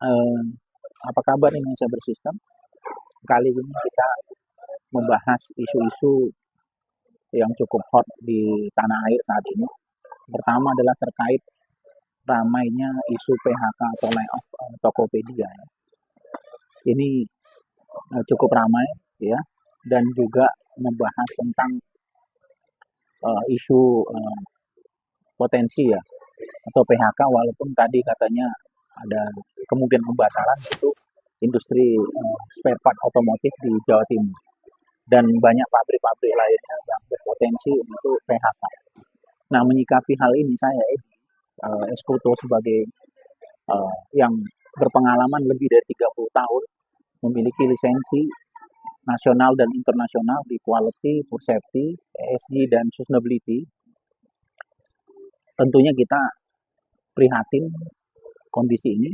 Eh, Apa kabar Indonesia Bersistem? Kali ini kita membahas isu-isu yang cukup hot di tanah air saat ini. Pertama adalah terkait ramainya isu PHK atau layoff Tokopedia. Ini cukup ramai ya, dan juga membahas tentang isu potensi ya atau PHK, walaupun tadi katanya ada kemungkinan pembatalan itu industri spare part otomotif di Jawa Timur dan banyak pabrik-pabrik lainnya yang berpotensi untuk PHK. Nah, menyikapi hal ini saya Eskuto sebagai yang berpengalaman lebih dari 30 tahun, memiliki lisensi nasional dan internasional di quality, food safety, ESG, dan sustainability. Tentunya kita prihatin kondisi ini,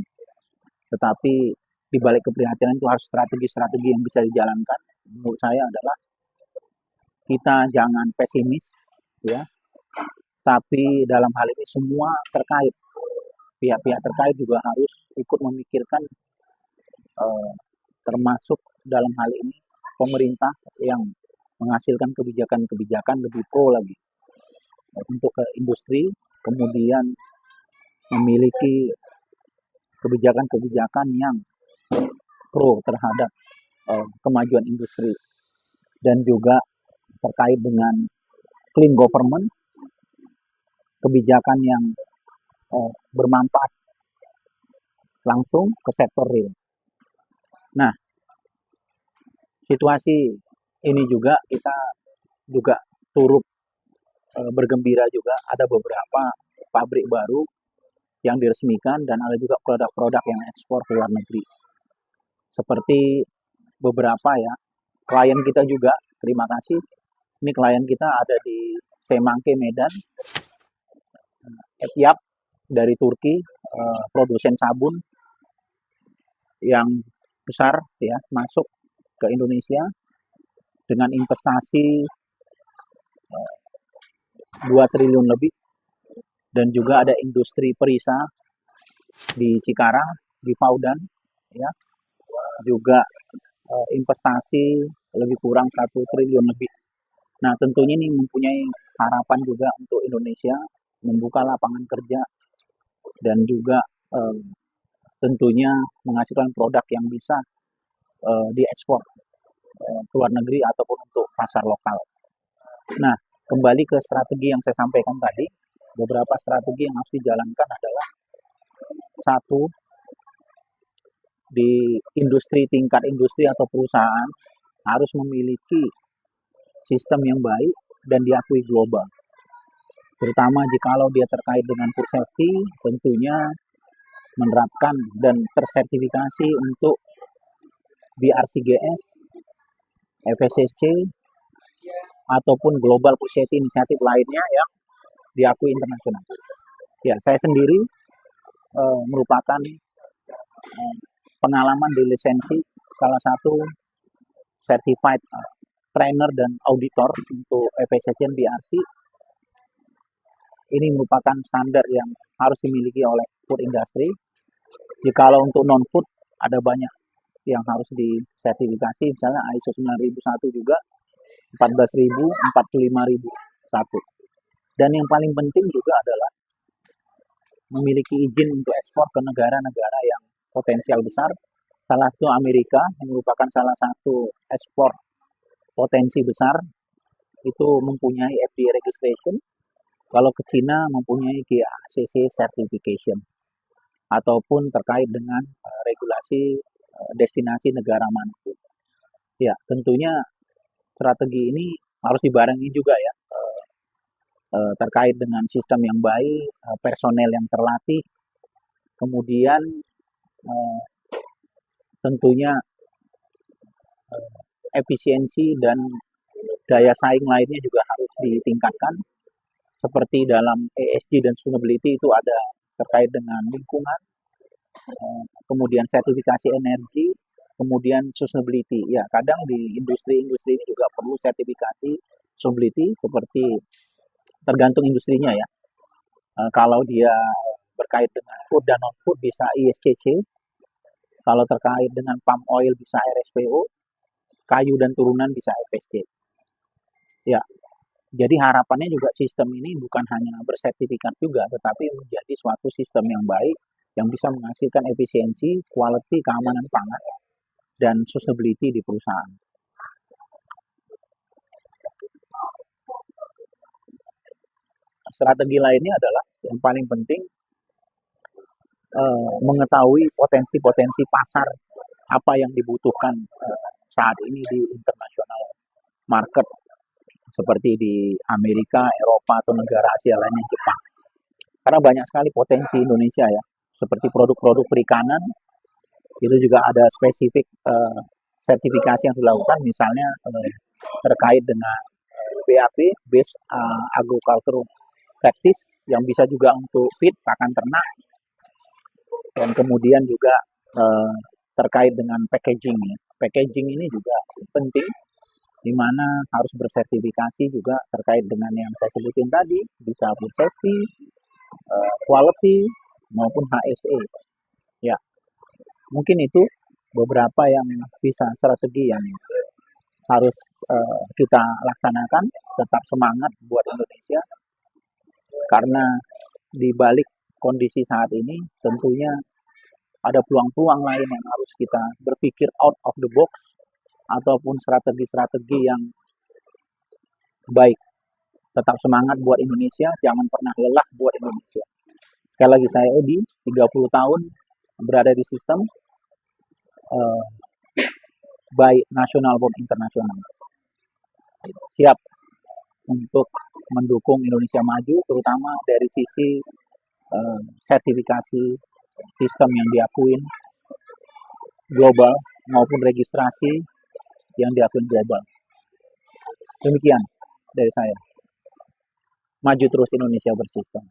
tetapi di balik keprihatinan itu harus strategi-strategi yang bisa dijalankan. Menurut saya adalah kita jangan pesimis, ya, tapi dalam hal ini semua terkait, pihak-pihak terkait juga harus ikut memikirkan, eh, termasuk dalam hal ini pemerintah yang menghasilkan kebijakan-kebijakan lebih pro lagi untuk ke industri, kemudian memiliki kebijakan-kebijakan yang pro terhadap kemajuan industri, dan juga terkait dengan clean government, kebijakan yang bermanfaat langsung ke sektor real. Nah, situasi ini juga kita juga turut bergembira juga ada beberapa pabrik baru yang diresmikan dan ada juga produk-produk yang ekspor ke luar negeri. Seperti beberapa ya klien kita juga, terima kasih. Ini klien kita ada di Semangke, Medan, Etiap dari Turki, produsen sabun yang besar ya masuk ke Indonesia dengan investasi 2 triliun lebih, dan juga ada industri perisa di Cikarang, di Paudan ya, juga investasi lebih kurang 1 triliun lebih. Nah, tentunya ini mempunyai harapan juga untuk Indonesia membuka lapangan kerja dan juga eh, tentunya menghasilkan produk yang bisa diekspor ke luar negeri ataupun untuk pasar lokal. Nah, kembali ke strategi yang saya sampaikan tadi, beberapa strategi yang harus dijalankan adalah satu, di industri, tingkat industri atau perusahaan harus memiliki sistem yang baik dan diakui global. Terutama jikalau dia terkait dengan food safety, tentunya menerapkan dan tersertifikasi untuk BRCGS, FSSC, ataupun Global Food Safety Initiative lainnya yang diakui internasional. Ya, saya sendiri merupakan pengalaman di lisensi salah satu certified trainer dan auditor untuk FSSC dan BRC. Ini merupakan standar yang harus dimiliki oleh food industry. Jikalau untuk non food ada banyak yang harus disertifikasi, misalnya ISO 9001 juga, 14.000, 45.001. Dan yang paling penting juga adalah memiliki izin untuk ekspor ke negara-negara yang potensial besar. Salah satu Amerika yang merupakan salah satu ekspor potensi besar itu mempunyai FDA registration. Kalau ke China mempunyai GACC certification ataupun terkait dengan regulasi destinasi negara manapun. Ya, tentunya strategi ini harus dibarengi juga ya terkait dengan sistem yang baik, personel yang terlatih, kemudian tentunya efisiensi dan daya saing lainnya juga harus ditingkatkan. Seperti dalam ESG dan sustainability itu ada terkait dengan lingkungan, kemudian sertifikasi energi, kemudian sustainability. Ya, kadang di industri-industri ini juga perlu sertifikasi sustainability, seperti tergantung industrinya ya. Kalau dia berkait dengan food dan non food bisa ISCC, Kalau terkait dengan palm oil bisa RSPO, kayu dan turunan bisa FSC. Ya, jadi harapannya juga sistem ini bukan hanya bersertifikat juga, tetapi menjadi suatu sistem yang baik yang bisa menghasilkan efisiensi, quality, keamanan pangan, dan sustainability di perusahaan. Strategi lainnya adalah yang paling penting mengetahui potensi-potensi pasar apa yang dibutuhkan saat ini di internasional market seperti di Amerika, Eropa atau negara Asia lainnya Jepang. Karena banyak sekali potensi Indonesia ya, seperti produk-produk perikanan itu juga ada spesifik sertifikasi yang dilakukan, misalnya terkait dengan BAP, Base Agricultural Practice, yang bisa juga untuk feed pakan ternak, dan kemudian juga terkait dengan packaging ya. Packaging ini juga penting, di mana harus bersertifikasi juga terkait dengan yang saya sebutin tadi, bisa food safety, quality maupun HSE. Ya, mungkin itu beberapa yang bisa strategi yang harus kita laksanakan, tetap semangat buat Indonesia, karena di balik kondisi saat ini tentunya ada peluang-peluang lain yang harus kita berpikir out of the box, ataupun strategi-strategi yang baik. Tetap semangat buat Indonesia, jangan pernah lelah buat Indonesia. Sekali lagi saya Edi, 30 tahun berada di sistem, baik nasional maupun internasional. Siap untuk mendukung Indonesia maju, terutama dari sisi sertifikasi sistem yang diakuin global maupun registrasi yang diakui global. Demikian dari saya. Maju terus Indonesia bersistem.